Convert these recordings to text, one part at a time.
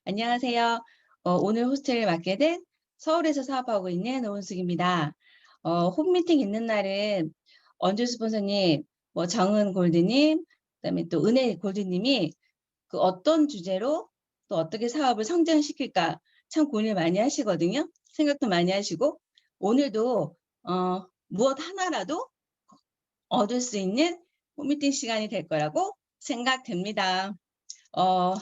안녕하세요. 오늘 호스트를 맡게 된 서울에서 사업하고 있는 오은숙입니다. 홈미팅 있는 날은 언주 스폰서님, 뭐 정은 골드님, 그다음에 또 은혜 골드님이 그 어떤 주제로 또 어떻게 사업을 성장시킬까 참 고민을 많이 하시거든요. 생각도 많이 하시고 오늘도 무엇 하나라도 얻을 수 있는 홈미팅 시간이 될 거라고 생각됩니다. 어,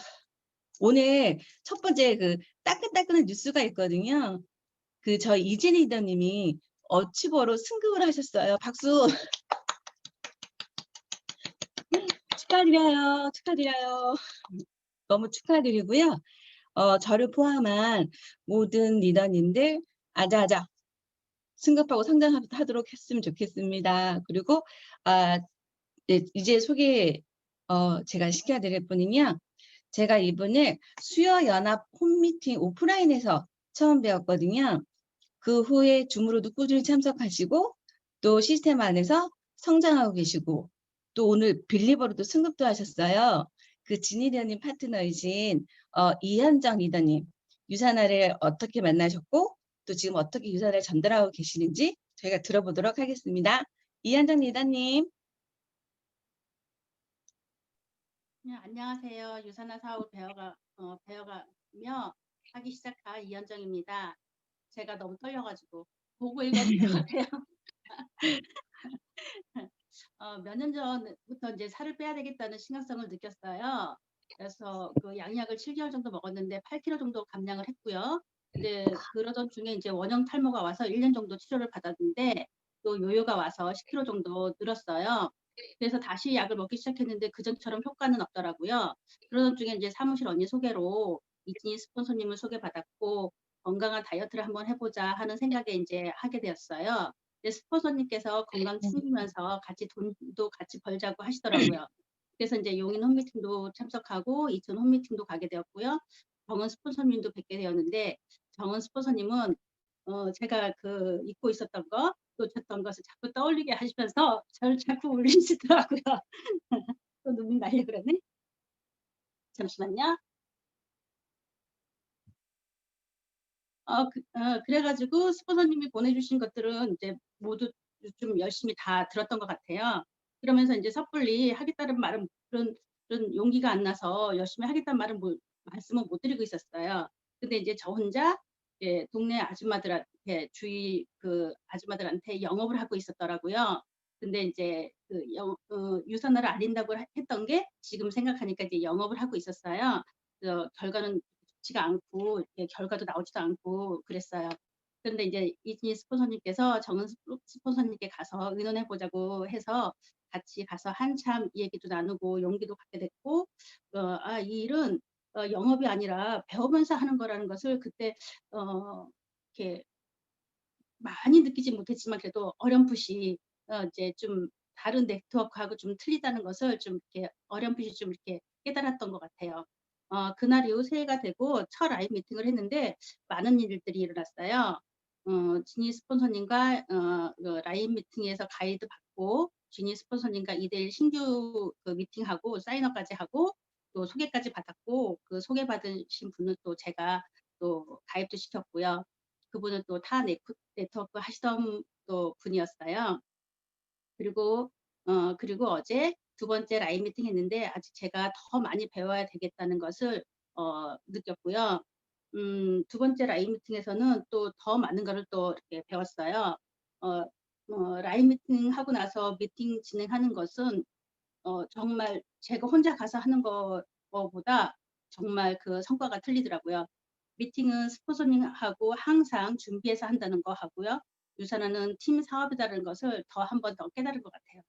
오늘 첫 번째 그 따끈따끈한 뉴스가 있거든요. 그 저희 이진 리더님이 어치버로 승급을 하셨어요. 박수. 축하드려요. 축하드려요. 너무 축하드리고요. 저를 포함한 모든 리더님들 아자아자 승급하고 성장하도록 했으면 좋겠습니다. 그리고 네, 이제 소개 제가 시켜드릴 분은요. 제가 이분을 수여연합 홈미팅 오프라인에서 처음 배웠거든요. 그 후에 줌으로도 꾸준히 참석하시고 또 시스템 안에서 성장하고 계시고 또 오늘 빌리버로도 승급도 하셨어요. 그 진희련님 파트너이신 이현정 리더님 유산화를 어떻게 만나셨고 또 지금 어떻게 유산화를 전달하고 계시는지 저희가 들어보도록 하겠습니다. 이현정 리더님. 네, 안녕하세요. 유산화 사업을 배워가며 하기 시작한 이현정입니다. 제가 너무 떨려가지고 보고 읽어도 될 것 같아요. 몇 년 전부터 이제 살을 빼야 되겠다는 심각성을 느꼈어요. 그래서 그 양약을 7개월 정도 먹었는데 8kg 정도 감량을 했고요. 이제 그러던 중에 이제 원형 탈모가 와서 1년 정도 치료를 받았는데 또 요요가 와서 10kg 정도 늘었어요. 그래서 다시 약을 먹기 시작했는데 그전처럼 효과는 없더라고요. 그러던 중에 이제 사무실 언니 소개로 이진희 스폰서님을 소개받았고 건강한 다이어트를 한번 해보자 하는 생각에 이제 하게 되었어요. 스폰서님께서 건강 챙기면서 같이 돈도 같이 벌자고 하시더라고요. 그래서 이제 용인 홈미팅도 참석하고 이천 홈미팅도 가게 되었고요. 정은 스폰서님도 뵙게 되었는데 정은 스폰서님은 제가 그 잊고 있었던 거, 놓쳤던 것을 자꾸 떠올리게 하시면서 저를 자꾸 울리시더라고요. 또 눈이 날려 그러네. 잠시만요. 그래가지고 스폰서님이 보내주신 것들은 이제 모두 좀 열심히 다 들었던 것 같아요. 그러면서 이제 섣불리 하겠다는 말은 그런 용기가 안 나서 열심히 하겠다는 말씀은 못 드리고 있었어요. 근데 이제 저 혼자 동네 아줌마들한테 주위 그 아줌마들한테 영업을 하고 있었더라고요. 근데 이제 유산화를 알린다고 했던 게 지금 생각하니까 이제 영업을 하고 있었어요. 결과는 좋지가 않고 결과도 나오지도 않고 그랬어요. 그런데 이제 이진희 스폰서님께서 정은 스폰서님께 가서 의논해 보자고 해서 같이 가서 한참 얘기도 나누고 용기도 갖게 됐고 이 일은 영업이 아니라 배우면서 하는 거라는 것을 그때 이렇게 많이 느끼지 못했지만 그래도 어렴풋이 이제 좀 다른 네트워크하고 좀 틀리다는 것을 좀 이렇게 어렴풋이 좀 이렇게 깨달았던 것 같아요. 그날 이후 새해가 되고 첫 라이브 미팅을 했는데 많은 일들이 일어났어요. 지니 스폰서님과 그 라이브 미팅에서 가이드 받고 지니 스폰서님과 2대1 신규 그 미팅하고 사인업까지 하고 또 소개까지 받았고 그 소개받으신 분은 또 제가 또 가입도 시켰고요. 그분은 또 타 네트워크 하시던 또 분이었어요. 그리고 어제 두 번째 라인 미팅 했는데 아직 제가 더 많이 배워야 되겠다는 것을 느꼈고요. 두 번째 라인 미팅에서는 또 더 많은 것을 또 이렇게 배웠어요. 라인 미팅 하고 나서 미팅 진행하는 것은 정말 제가 혼자 가서 하는 거보다 정말 그 성과가 틀리더라고요. 미팅은 스폰서님하고 항상 준비해서 한다는 거 하고요. 유산화는 팀 사업이라는 것을 더 한 번 더 깨달은 것 같아요.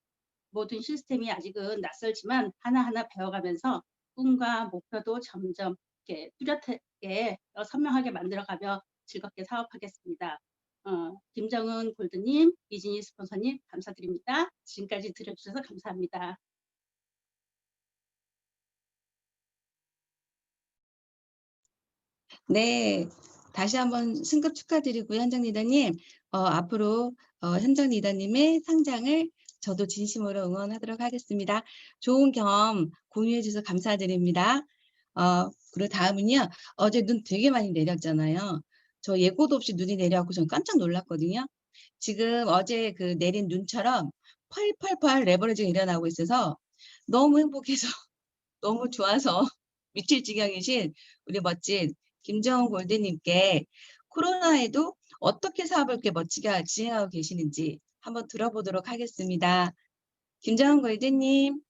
모든 시스템이 아직은 낯설지만 하나하나 배워가면서 꿈과 목표도 점점 이렇게 뚜렷하게 선명하게 만들어가며 즐겁게 사업하겠습니다. 김정은 골드님, 이진희 스폰서님 감사드립니다. 지금까지 들어주셔서 감사합니다. 네, 다시 한번 승급 축하드리고요, 현정 리더님. 앞으로 현정 리더님의 성장을 저도 진심으로 응원하도록 하겠습니다. 좋은 경험 공유해 주셔서 감사드립니다. 그리고 다음은요. 어제 눈 되게 많이 내렸잖아요. 저 예고도 없이 눈이 내려 갖고 전 깜짝 놀랐거든요. 지금 어제 그 내린 눈처럼 펄펄펄 레버리지가 일어나고 있어서 너무 행복해서 너무 좋아서 미칠 지경이신 우리 멋진 김정은 골드님께 코로나에도 어떻게 사업을 이렇게 멋지게 진행하고 계시는지 한번 들어보도록 하겠습니다. 김정은 골드님.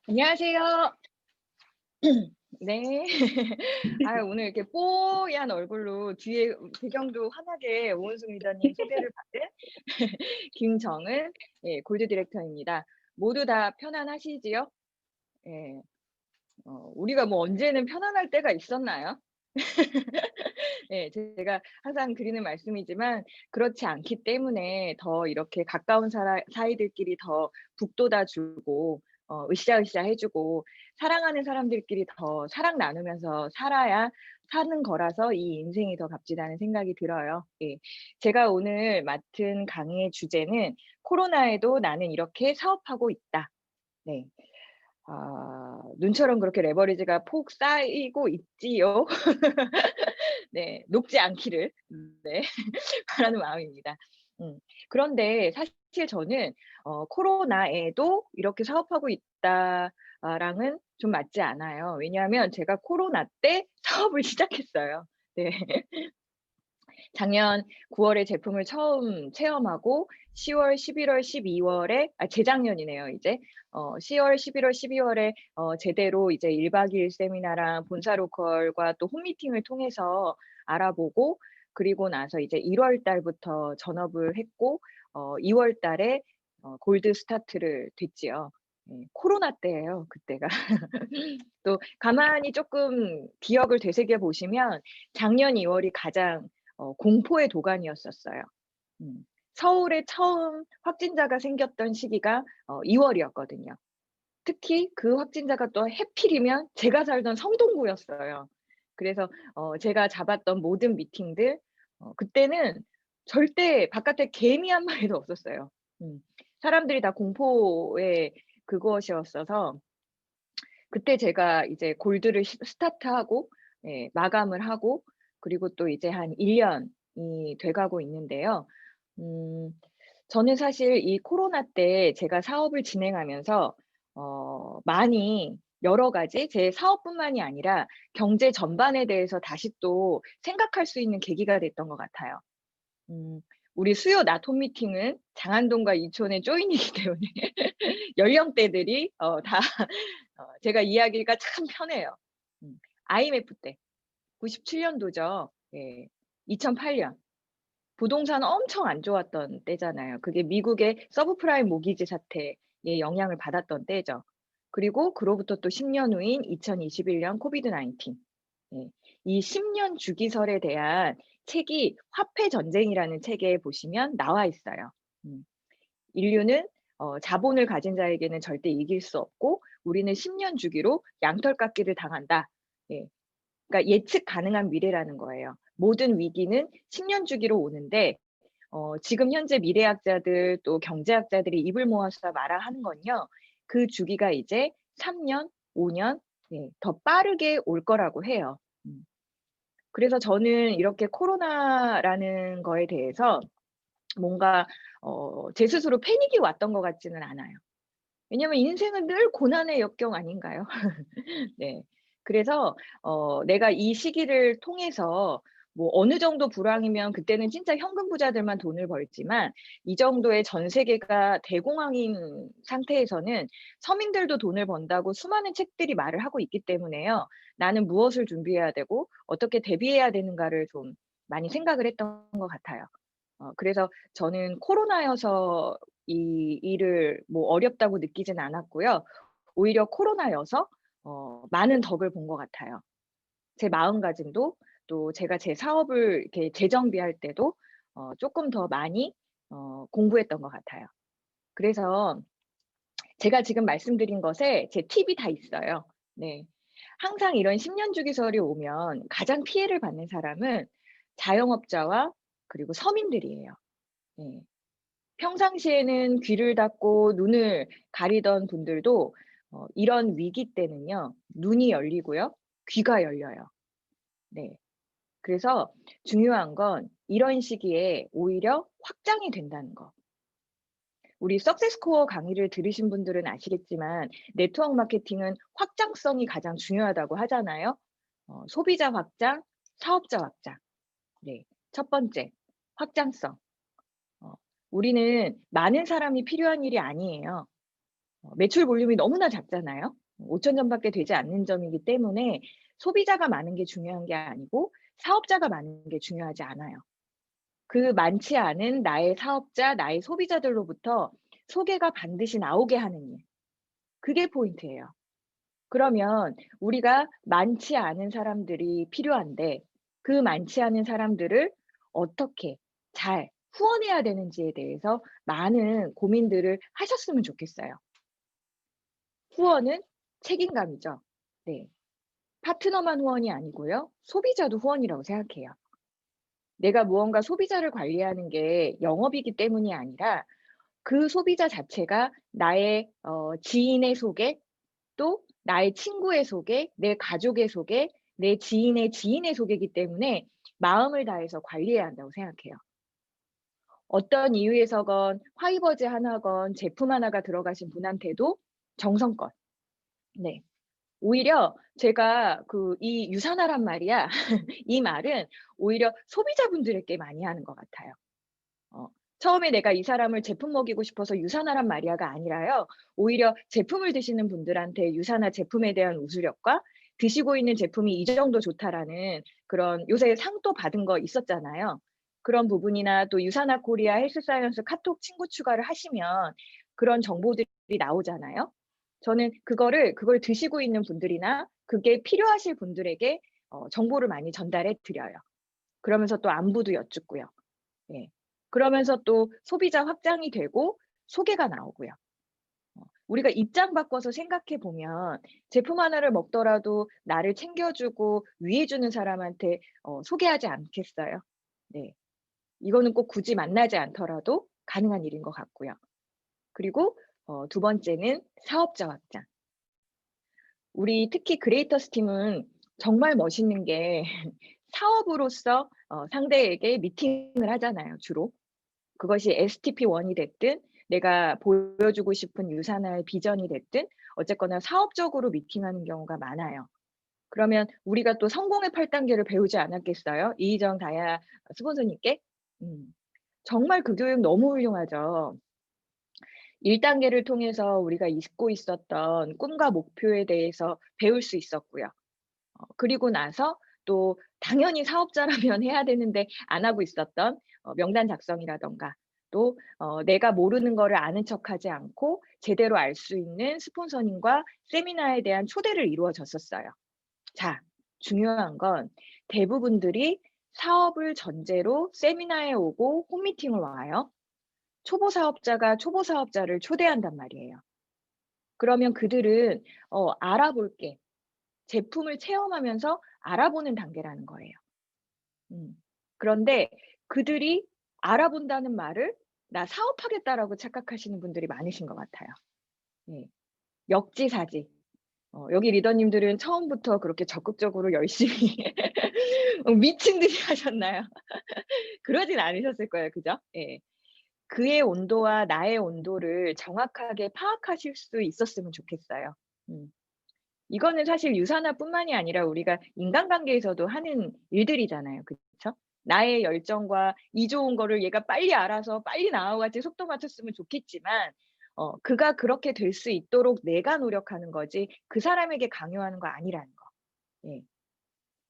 안녕하세요. 네. 아, 오늘 이렇게 뽀얀 얼굴로 뒤에 배경도 환하게 오은숙 리더님 소개를 받은 김정은, 예, 골드 디렉터입니다. 모두 다 편안하시지요? 예. 우리가 뭐 언제는 편안할 때가 있었나요? 예, 제가 항상 드리는 말씀이지만 그렇지 않기 때문에 더 이렇게 가까운 사이들끼리 더 북돋아 주고 으쌰으쌰 해 주고 사랑하는 사람들끼리 더 사랑 나누면서 살아야 사는 거라서 이 인생이 더 값지다는 생각이 들어요. 예. 제가 오늘 맡은 강의의 주제는 "코로나에도 나는 이렇게 사업하고 있다." 네. 눈처럼 그렇게 레버리지가 폭 쌓이고 있지요. 네. 녹지 않기를 네 바라는 마음입니다. 음. 그런데 사실 저는 코로나에도 이렇게 사업하고 있다 랑은 좀 맞지 않아요. 왜냐하면 제가 코로나 때 사업을 시작했어요. 네. 작년 9 월에 제품을 처음 체험하고 10 월, 11 월, 12 월에 재작년이네요 이제. 10 월, 11 월, 12 월에 제대로 이제 1박 2일 세미나랑 본사 로컬과 또 홈미팅을 통해서 알아보고 그리고 나서 이제 1월 달부터 전업을 했고 2월 달에 골드 스타트를 됐지요. 예, 코로나 때예요 그때가. 또 가만히 쪼끔 기억을 되새겨 보시면 작년 2 월이 가장 공포의 도가니였었어요. 음. 서울에 처음 확진자가 생겼던 시기가 2 월이었거든요. 특히 그 확진자가 또 해필이면 제가 살던 성동구였어요. 그래서 제가 잡았던 모든 미팅들 그때는 절대 바깥에 개미 한 마리도 없었어요. 음. 사람들이 다 공포의 그것이었어서 그때 제가 이제 골드를 스타트하고 예, 마감을 하고 그리고 또 이제 한 1 년이 돼 가고 있는데요. 음 저는 사실 이 코로나 때 제가 사업을 진행하면서 많이 여러 가지 제 사업뿐만이 아니라 경제 전반에 대해서 다시 또 생각할 수 있는 계기가 됐던 것 같아요. 음 우리 수요 낮 홈미팅은 장안동과 이촌의 조인이기 때문에 연령대들이 다 제가 이야기가 참 편해요. IMF 때 97 년도죠. 예. 2008 년. 부동산 엄청 안 좋았던 때잖아요. 그게 미국의 서브프라임 모기지 사태에 영향을 받았던 때죠. 그리고 그로부터 또 10년 후인 2021년 코비드 19. 예. 이 10년 주기설에 대한 책이 화폐 전쟁이라는 책에 보시면 나와 있어요. 음. 인류는 자본을 가진 자에게는 절대 이길 수 없고 우리는 10년 주기로 양털깎기를 당한다. 예. 그러니까 예측 가능한 미래라는 거예요. 모든 위기는 10년 주기로 오는데 지금 현재 미래학자들 또 경제학자들이 입을 모아서 말하는 건요. 그 주기가 이제 3 년, 5년 예 더 빠르게 올 거라고 해요. 그래서 저는 이렇게 코로나라는 거에 대해서 뭔가 제 스스로 패닉이 왔던 것 같지는 않아요. 왜냐하면 인생은 늘 고난의 역경 아닌가요? 네. 그래서 내가 이 시기를 통해서 뭐 어느 정도 불황이면 그때는 진짜 현금 부자들만 돈을 벌지만 이 정도의 전 세계가 대공황인 상태에서는 서민들도 돈을 번다고 수많은 책들이 말을 하고 있기 때문에요. 나는 무엇을 준비해야 되고 어떻게 대비해야 되는가를 좀 많이 생각을 했던 것 같아요. 그래서 저는 코로나여서 이 일을 뭐 어렵다고 느끼진 않았고요. 오히려 코로나여서 많은 덕을 본 것 같아요. 제 마음가짐도 또 제가 제 사업을 이렇게 재정비할 때도 쪼끔 더 많이 공부했던 것 같아요. 그래서 제가 지금 말씀드린 것에 제 팁이 다 있어요. 네. 항상 이런 10년 주기설이 오면 가장 피해를 받는 사람은 자영업자와 그리고 서민들이에요. 예. 평상시에는 귀를 닫고 눈을 가리던 분들도 이런 위기 때는요. 눈이 열리고요. 귀가 열려요. 네. 그래서 중요한 건 이런 시기에 오히려 확장이 된다는 거. 우리 석세스코어 강의를 들으신 분들은 아시겠지만 네트워크 마케팅은 확장성이 가장 중요하다고 하잖아요. 소비자 확장, 사업자 확장. 네. 첫 번째, 확장성. 우리는 많은 사람이 필요한 일이 아니에요. 매출 볼륨이 너무나 작잖아요. 5천 점밖에 되지 않는 점이기 때문에 소비자가 많은 게 중요한 게 아니고 사업자가 많은 게 중요하지 않아요. 그 많지 않은 나의 사업자, 나의 소비자들로부터 소개가 반드시 나오게 하는 일. 그게 포인트예요. 그러면 우리가 많지 않은 사람들이 필요한데 그 많지 않은 사람들을 어떻게 잘 후원해야 되는지에 대해서 많은 고민들을 하셨으면 좋겠어요. 후원은 책임감이죠. 네. 파트너만 후원이 아니고요. 소비자도 후원이라고 생각해요. 내가 무언가 소비자를 관리하는 게 영업이기 때문이 아니라 그 소비자 자체가 나의 지인의 소개, 또 나의 친구의 소개, 내 가족의 소개, 내 지인의 지인의 소개이기 때문에 마음을 다해서 관리해야 한다고 생각해요. 어떤 이유에서건 화이버즈 하나건 제품 하나가 들어가신 분한테도 정성껏. 네. 오히려 제가 이 유산화란 말이야. 이 말은 오히려 소비자분들에게 많이 하는 것 같아요. 처음에 내가 이 사람을 제품 먹이고 싶어서 유산화란 말이야가 아니라요. 오히려 제품을 드시는 분들한테 유산화 제품에 대한 우수력과 드시고 있는 제품이 이 정도 좋다라는 그런 요새 상도 받은 거 있었잖아요. 그런 부분이나 또 유산화 코리아 헬스사이언스 카톡 친구 추가를 하시면 그런 정보들이 나오잖아요. 저는 그걸 드시고 있는 분들이나 그게 필요하실 분들에게 정보를 많이 전달해 드려요. 그러면서 또 안부도 여쭙고요. 예. 그러면서 또 소비자 확장이 되고 소개가 나오고요. 우리가 입장 바꿔서 생각해 보면 제품 하나를 먹더라도 나를 챙겨주고 위해주는 사람한테 소개하지 않겠어요? 네. 이거는 꼭 굳이 만나지 않더라도 가능한 일인 것 같고요. 그리고 두 번째는 사업자 확장. 우리 특히 크리에이터스 팀은 정말 멋있는 게 사업으로서 상대에게 미팅을 하잖아요, 주로. 그것이 STP1이 됐든 내가 보여주고 싶은 유산화의 비전이 됐든 어쨌거나 사업적으로 미팅하는 경우가 많아요. 그러면 우리가 또 성공의 8단계를 배우지 않았겠어요? 이희정 다야 스폰서님께? 정말 그 교육 너무 훌륭하죠. 1단계를 통해서 우리가 잊고 있었던 꿈과 목표에 대해서 배울 수 있었고요. 그리고 나서 또 당연히 사업자라면 해야 되는데 안 하고 있었던 명단 작성이라든가 또 내가 모르는 거를 아는 척하지 않고 제대로 알 수 있는 스폰서님과 세미나에 대한 초대를 이루어 줬었어요. 자, 중요한 건 대부분들이 사업을 전제로 세미나에 오고 홈미팅을 와요. 초보 사업자가 초보 사업자를 초대한단 말이에요. 그러면 그들은 알아볼게. 제품을 체험하면서 알아보는 단계라는 거예요. 그런데 그들이 알아본다는 말을 '나 사업하겠다.'라고 착각하시는 분들이 많으신 것 같아요. 예. 역지사지. 여기 리더님들은 처음부터 그렇게 적극적으로 열심히 미친 듯이 하셨나요? 그러진 않으셨을 거예요. 그죠? 예. 그의 온도와 나의 온도를 정확하게 파악하실 수 있었으면 좋겠어요. 음. 이거는 사실 유산화뿐만이 아니라 우리가 인간관계에서도 하는 일들이잖아요. 그쵸? 나의 열정과 이 좋은 거를 얘가 빨리 알아서 빨리 나와 같이 속도 맞췄으면 좋겠지만 그가 그렇게 될 수 있도록 내가 노력하는 거지 그 사람에게 강요하는 거 아니라는 거. 예.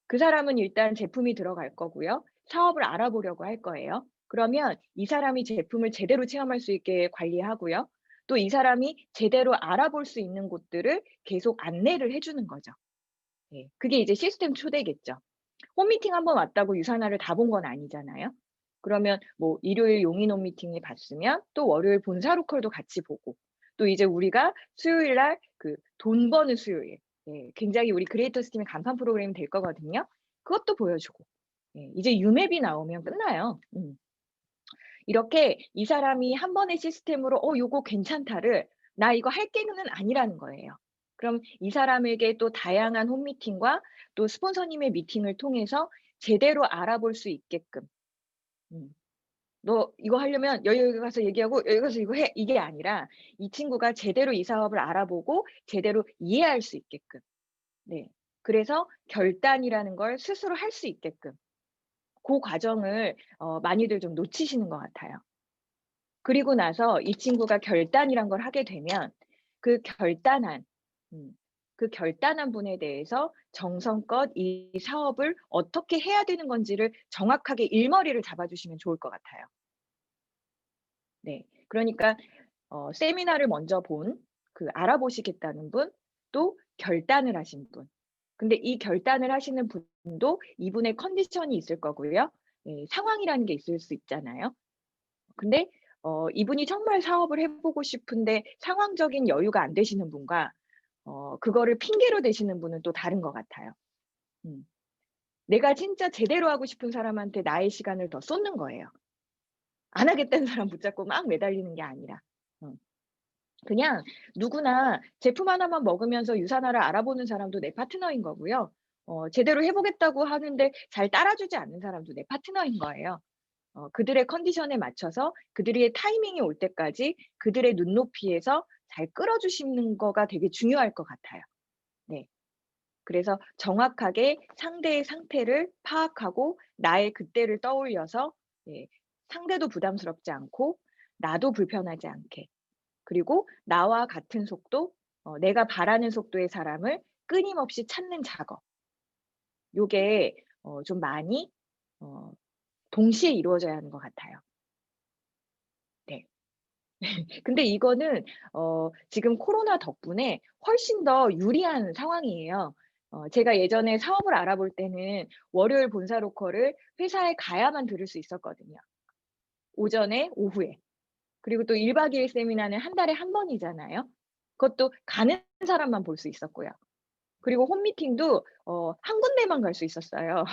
그 사람은 일단 제품이 들어갈 거고요. 사업을 알아보려고 할 거예요. 그러면 이 사람이 제품을 제대로 체험할 수 있게 관리하고요. 또 이 사람이 제대로 알아볼 수 있는 곳들을 계속 안내를 해 주는 거죠. 예. 그게 이제 시스템 초대겠죠. 홈미팅 한번 왔다고 유산화를 다 본 건 아니잖아요. 그러면 뭐 일요일 용인 홈미팅을 봤으면 또 월요일 본사 로컬도 같이 보고 또 이제 우리가 수요일 날 그 돈 버는 수요일 예 굉장히 우리 크리에이터스 팀의 간판 프로그램이 될 거거든요. 그것도 보여주고 예 이제 유맵이 나오면 끝나요. 이렇게 이 사람이 한 번의 시스템으로 요거 괜찮다를 '나 이거 할 게는 아니라는 거예요. 그럼 이 사람에게 또 다양한 홈미팅과 또 스폰서님의 미팅을 통해서 제대로 알아볼 수 있게끔 음. "너 이거 하려면 여기 가서 얘기하고 여기 가서 이거 해." 이게 아니라 이 친구가 제대로 이 사업을 알아보고 제대로 이해할 수 있게끔. 네. 그래서 결단이라는 걸 스스로 할 수 있게끔 고 과정을 많이들 좀 놓치시는 것 같아요. 그리고 나서 이 친구가 결단이란 걸 하게 되면 그 결단한 음 그 결단한 분에 대해서 정성껏 이 사업을 어떻게 해야 되는 건지를 정확하게 일머리를 잡아 주시면 좋을 것 같아요. 네. 그러니까 세미나를 먼저 본 알아보시겠다는 분, 또 결단을 하신 분. 근데 이 결단을 하시는 분도 이분의 컨디션이 있을 거고요. 예, 상황이라는 게 있을 수 있잖아요. 근데 이분이 정말 사업을 해 보고 싶은데 상황적인 여유가 안 되시는 분과 그거를 핑계로 대시는 분은 또 다른 것 같아요. 음. 내가 진짜 제대로 하고 싶은 사람한테 나의 시간을 더 쏟는 거예요. 안 하겠다는 사람 붙잡고 막 매달리는 게 아니라. 어. 그냥 누구나 제품 하나만 먹으면서 유산화를 알아보는 사람도 내 파트너인 거고요. 제대로 해 보겠다고 하는데 잘 따라주지 않는 사람도 내 파트너인 거예요. 그들의 컨디션에 맞춰서 그들의 타이밍이 올 때까지 그들의 눈높이에서 잘 끌어 주시는 거가 되게 중요할 것 같아요. 네. 그래서 정확하게 상대의 상태를 파악하고 나의 그때를 떠올려서 예, 상대도 부담스럽지 않고 나도 불편하지 않게 그리고 나와 같은 속도, 내가 바라는 속도의 사람을 끊임없이 찾는 작업. 요게 좀 많이 어 동시에 이루어져야 하는 것 같아요. 네. 근데 이거는 지금 코로나 덕분에 훨씬 더 유리한 상황이에요. 제가 예전에 사업을 알아볼 때는 월요일 본사 로컬을 회사에 가야만 들을 수 있었거든요. 오전에, 오후에. 그리고 또 1박 2일 세미나는 한 달에 한 번이잖아요. 그것도 가는 사람만 볼 수 있었고요. 그리고 홈미팅도 한 군데만 갈 수 있었어요.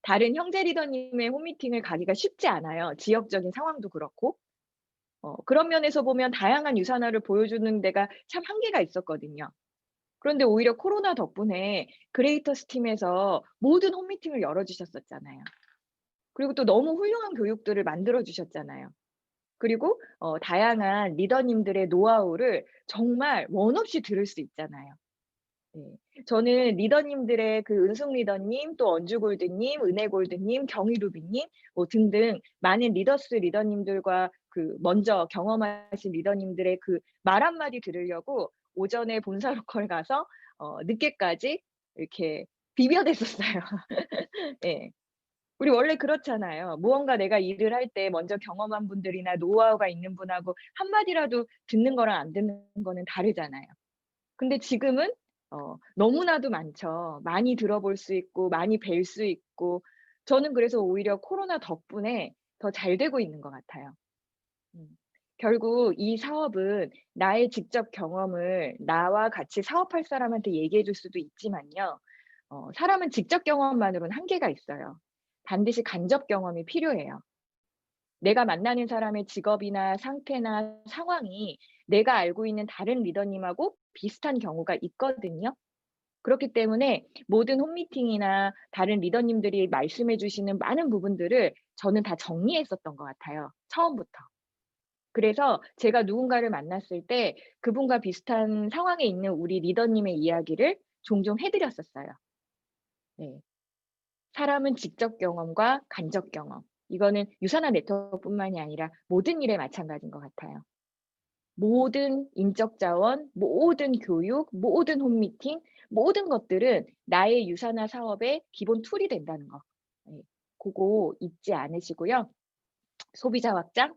다른 형제 리더님의 홈미팅을 가기가 쉽지 않아요. 지역적인 상황도 그렇고. 그런 면에서 보면 다양한 유산화를 보여주는 데가 참 한계가 있었거든요. 그런데 오히려 코로나 덕분에 그레이터스 팀에서 모든 홈미팅을 열어 주셨었잖아요. 그리고 또 너무 훌륭한 교육들을 만들어 주셨잖아요. 그리고 다양한 리더님들의 노하우를 정말 원 없이 들을 수 있잖아요. 네. 저는 리더님들의 은숙 리더님, 또 언주 골드님, 은혜 골드님, 경희 루비님 뭐 등등 많은 리더님들과 먼저 경험하신 리더님들의 말 한마디 들으려고 오전에 본사 로컬 가서 늦게까지 이렇게 비벼댔었어요. 예. 우리 원래 그렇잖아요. 무언가 내가 일을 할 때 먼저 경험한 분들이나 노하우가 있는 분하고 한마디라도 듣는 거랑 안 듣는 거는 다르잖아요. 근데 지금은 너무나도 많죠. 많이 들어볼 수 있고 많이 뵐 수 있고 저는 그래서 오히려 코로나 덕분에 더 잘 되고 있는 것 같아요. 음. 결국 이 사업은 나의 직접 경험을 나와 같이 사업할 사람한테 얘기해 줄 수도 있지만요. 사람은 직접 경험만으로는 한계가 있어요. 반드시 간접 경험이 필요해요. 내가 만나는 사람의 직업이나 상태나 상황이 내가 알고 있는 다른 리더님하고 비슷한 경우가 있거든요. 그렇기 때문에 모든 홈미팅이나 다른 리더님들이 말씀해 주시는 많은 부분들을 저는 다 정리했었던 것 같아요, 처음부터. 그래서 제가 누군가를 만났을 때 그분과 비슷한 상황에 있는 우리 리더님의 이야기를 종종 해 드렸었어요. 네. 사람은 직접 경험과 간접 경험. 이거는 유산화 네트워크뿐만이 아니라 모든 일에 마찬가지인 것 같아요. 모든 인적 자원, 모든 교육, 모든 홈미팅, 모든 것들은 나의 유산화 사업의 기본 툴이 된다는 거. 예. 고거 잊지 않으시고요. 소비자 확장,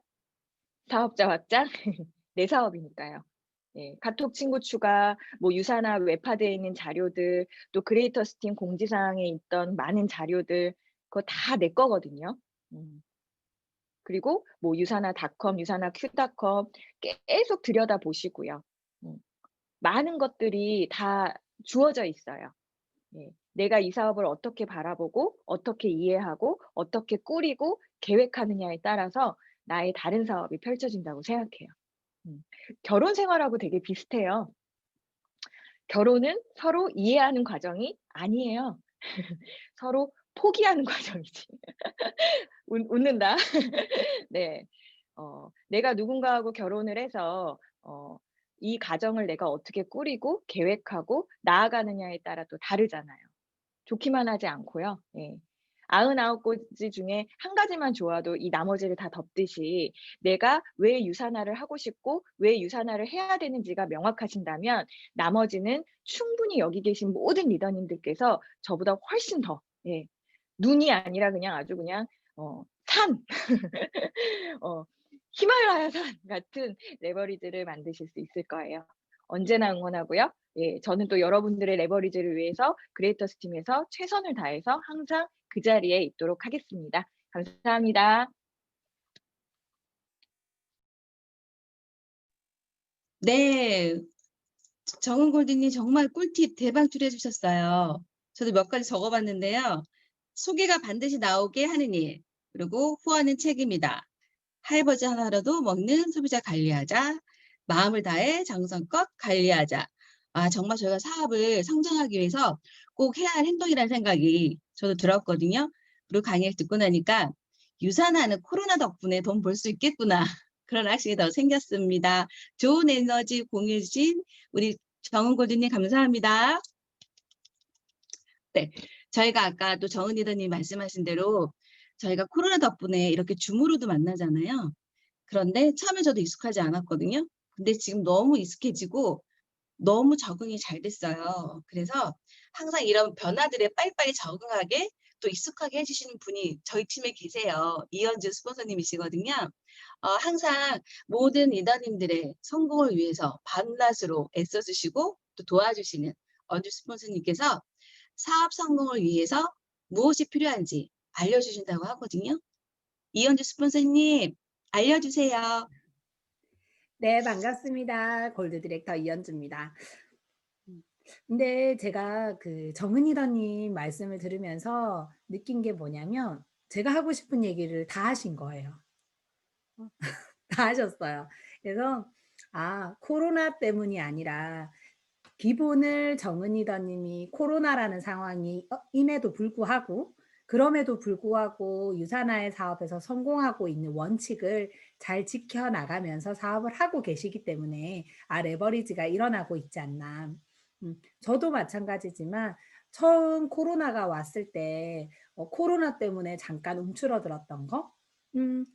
사업자 확장, 내 사업이니까요. 예. 카톡 친구 추가, 뭐 유산화 웹하드에 있는 자료들, 또 크리에이터스 팀 공지사항에 있던 많은 자료들 그거 다 내 거거든요. 음. 그리고 뭐 유산화닷컴, 유산화큐닷컴 계속 들여다보시고요. 음. 많은 것들이 다 주어져 있어요. 예. 내가 이 사업을 어떻게 바라보고 어떻게 이해하고 어떻게 꾸리고 계획하느냐에 따라서 나의 다른 사업이 펼쳐진다고 생각해요. 음. 결혼 생활하고 되게 비슷해요. 결혼은 서로 이해하는 과정이 아니에요. 서로 포기하는 과정이지. 웃는다. 네. 내가 누군가하고 결혼을 해서 이 가정을 내가 어떻게 꾸리고 계획하고 나아가느냐에 따라 또 다르잖아요. 좋기만 하지 않고요. 예. 99 가지 중에 한 가지만 좋아도 이 나머지를 다 덮듯이 내가 왜 유산화를 하고 싶고 왜 유산화를 해야 되는지가 명확하신다면 나머지는 충분히 여기 계신 모든 리더님들께서 저보다 훨씬 더, 예, 눈이 아니라 그냥 아주 그냥 산 어 히말라야 산 같은 레버리지를 만드실 수 있을 거예요. 언제나 응원하고요. 예, 저는 또 여러분들의 레버리지를 위해서 그레이터스 팀에서 최선을 다해서 항상 그 자리에 있도록 하겠습니다. 감사합니다. 네, 정은 골드님 정말 꿀팁 대박 줄여주셨어요. 저도 몇 가지 적어봤는데요. 소개가 반드시 나오게 하는 일, 그리고 후원은 책임이다. 할아버지 하나라도 먹는 소비자 관리하자. 마음을 다해 정성껏 관리하자. 아, 정말 저희가 사업을 성장하기 위해서 꼭 해야 할 행동이라는 생각이 저도 들었거든요. 그리고 강의를 듣고 나니까 유산하는 코로나 덕분에 돈 벌 수 있겠구나. 그런 확신이 더 생겼습니다. 좋은 에너지 공유해 주신 우리 정은 골드님 감사합니다. 네, 저희가 아까 또 정은 리더님 말씀하신 대로 저희가 코로나 덕분에 이렇게 줌으로도 만나잖아요. 그런데 처음에 저도 익숙하지 않았거든요. 근데 지금 너무 익숙해지고 너무 적응이 잘 됐어요. 그래서 항상 이런 변화들에 빨리빨리 적응하게 또 익숙하게 해주시는 분이 저희 팀에 계세요. 이현주 스폰서님이시거든요. 항상 모든 리더님들의 성공을 위해서 밤낮으로 애써주시고 또 도와주시는 언주 스폰서님께서 사업 성공을 위해서 무엇이 필요한지 알려주신다고 하거든요. 이현주 스폰서님 알려주세요. 네, 반갑습니다. 골드 디렉터 이현주입니다. 근데 제가 그 정은이더님 말씀을 들으면서 느낀 게 뭐냐면 제가 하고 싶은 얘기를 다 하신 거예요. 다 하셨어요. 그래서 코로나 때문이 아니라 기본을 정은이더님이 코로나라는 상황이 임에도 불구하고 그럼에도 불구하고 유산화의 사업에서 성공하고 있는 원칙을 잘 지켜나가면서 사업을 하고 계시기 때문에 레버리지가 일어나고 있지 않나. 저도 마찬가지지만 처음 코로나가 왔을 때 코로나 때문에 잠깐 움츠러들었던 거,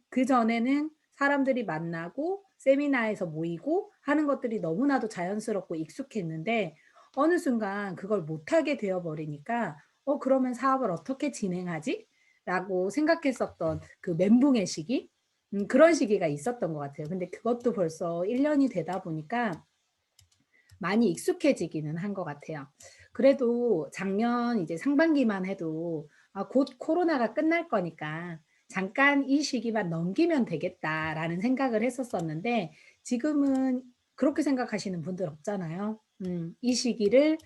그전에는 사람들이 만나고 세미나에서 모이고 하는 것들이 너무나도 자연스럽고 익숙했는데 어느 순간 그걸 못하게 되어버리니까 그러면 사업을 어떻게 진행하지? 라고 생각했었던 그 멘붕의 시기, 그런 시기가 있었던 것 같아요. 근데 그것도 벌써 1년이 되다 보니까 많이 익숙해지기는 한 것 같아요. 그래도 작년 이제 상반기만 해도 곧 코로나가 끝날 거니까 잠깐 이 시기만 넘기면 되겠다라는 생각을 했었었는데 지금은 그렇게 생각하시는 분들 없잖아요. 이 시기를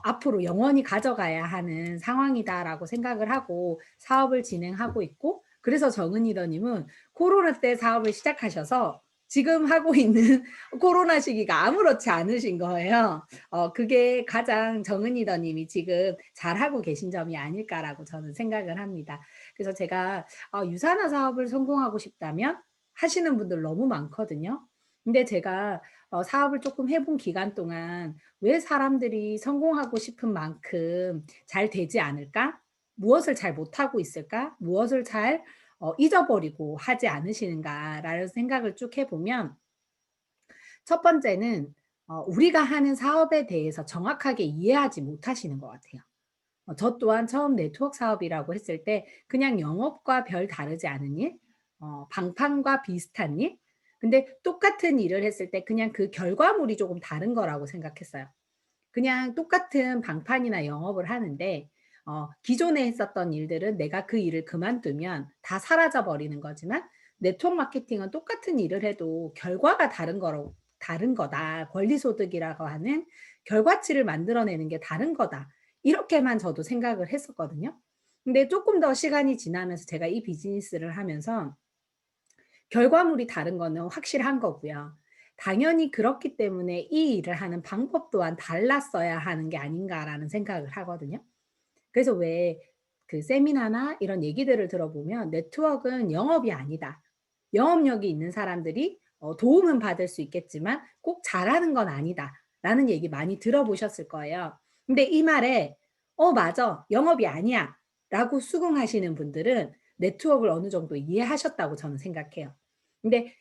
앞으로 영원히 가져가야 하는 상황이다라고 생각을 하고 사업을 진행하고 있고, 그래서 정은이더님은 코로나 때 사업을 시작하셔서 지금 하고 있는 코로나 시기가 아무렇지 않으신 거예요. 그게 가장 정은이더님이 지금 잘하고 계신 점이 아닐까라고 저는 생각을 합니다. 그래서 제가 유산화 사업을 성공하고 싶다면 하시는 분들 너무 많거든요. 근데 제가 사업을 조금 해본 기간 동안 왜 사람들이 성공하고 싶은 만큼 잘 되지 않을까? 무엇을 잘 못하고 있을까? 무엇을 잘 잊어버리고 하지 않으시는가라는 생각을 쭉 해보면 첫 번째는 우리가 하는 사업에 대해서 정확하게 이해하지 못하시는 것 같아요. 저 또한 처음 네트워크 사업이라고 했을 때 그냥 영업과 별 다르지 않은 일, 방판과 비슷한 일, 근데 똑같은 일을 했을 때 그냥 그 결과물이 조금 다른 거라고 생각했어요. 그냥 똑같은 방판이나 영업을 하는데 기존에 했었던 일들은 내가 그 일을 그만두면 다 사라져 버리는 거지만 네트워크 마케팅은 똑같은 일을 해도 결과가 다른 거다. 권리소득이라고 하는 결과치를 만들어내는 게 다른 거다. 이렇게만 저도 생각을 했었거든요. 근데 조금 더 시간이 지나면서 제가 이 비즈니스를 하면서 결과물이 다른 거는 확실한 거고요. 당연히 그렇기 때문에 이 일을 하는 방법 또한 달랐어야 하는 게 아닌가라는 생각을 하거든요. 그래서 왜 그 세미나나 이런 얘기들을 들어보면 네트워크는 영업이 아니다. 영업력이 있는 사람들이 도움은 받을 수 있겠지만 꼭 잘하는 건 아니다. 라는 얘기 많이 들어보셨을 거예요. 근데 이 말에 맞아. 영업이 아니야. 라고 수긍하시는 분들은 네트워크를 어느 정도 이해하셨다고 저는 생각해요. 근데